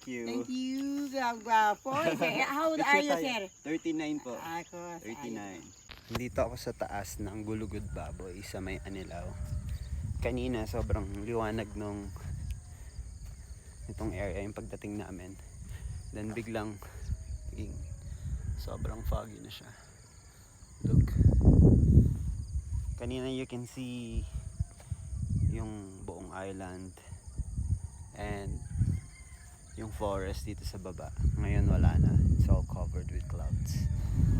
you. Thank you. Gwapo. How old are you, sir? 39 po. Ako. 39. Dito ako sa taas ng Gulugod Baboy sa may Anilao. Kanina sobrang liwanag nung itong area yung pagdating namin. Then biglang sobrang foggy na siya. Look. Kanina you can see yung buong island and yung forest dito sa baba. Ngayon wala na. It's all covered with clouds.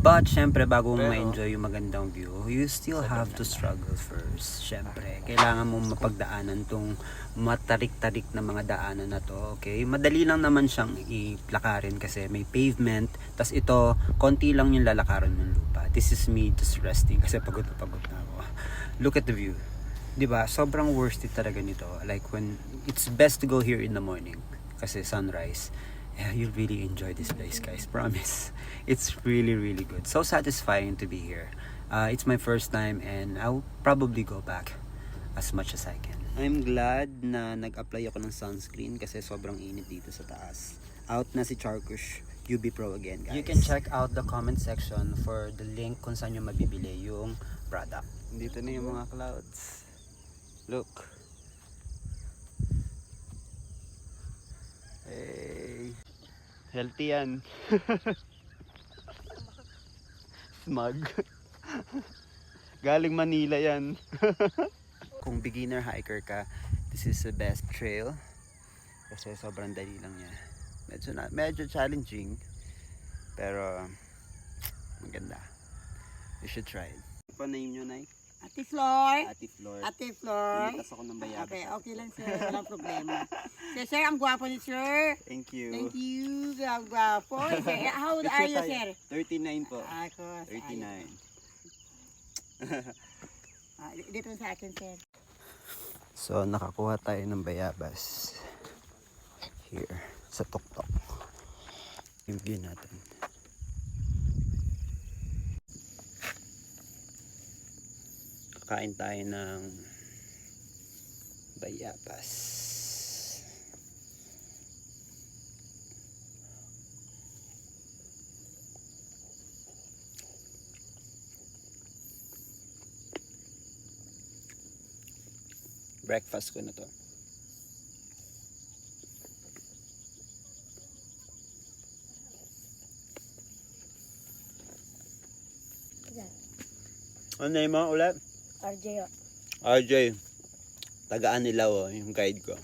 But syempre bago mo ma-enjoy yung magandang view, you still have to struggle first. Syempre, kailangan mo mapagdaanan tong matarik-tarik na mga daanan na to. Okay? Madali lang naman siyang ilakarin kasi may pavement. Tas ito, konti lang yung lalakaran ng lupa. This is me just resting kasi pagod na ako. Look at the view. 'Di ba? Sobrang worth it talaga nito. Like when it's best to go here in the morning kasi sunrise. Yeah, you'll really enjoy this place, guys. Promise. It's really, really good. So satisfying to be here. It's my first time and I'll probably go back as much as I can. I'm glad na nag-apply ako ng sunscreen kasi sobrang init dito sa taas. Out na si Charkush UB Pro again, guys. You can check out the comment section for the link kung saan nyo mabibili yung product. Dito na yung mga clouds. Look. Hey. Healthy yan. Smug. Galing Manila yan. Kung beginner hiker ka, this is the best trail. Kasi sobrang dali lang niya. Medyo challenging. Pero maganda. You should try it. Ano name nyo, Nay? Ate Flor. Ate Flor. Ate Flor. Pinitas ako ng bayabas. Okay lang, sir. Walang problema. Sir, ang gwapo ni sir. Thank you. Thank you. Gwapo. How old are you, sir? 39 po. Ako. 39. Dito sa akin, sir. So, nakakuha tayo ng bayabas. Here, sa tuktok. Yung view natin. Kakain tayo ng bayabas. Breakfast ko na to. Ano name mo ulit? RJ. RJ. Tagaan nila yung guide ko.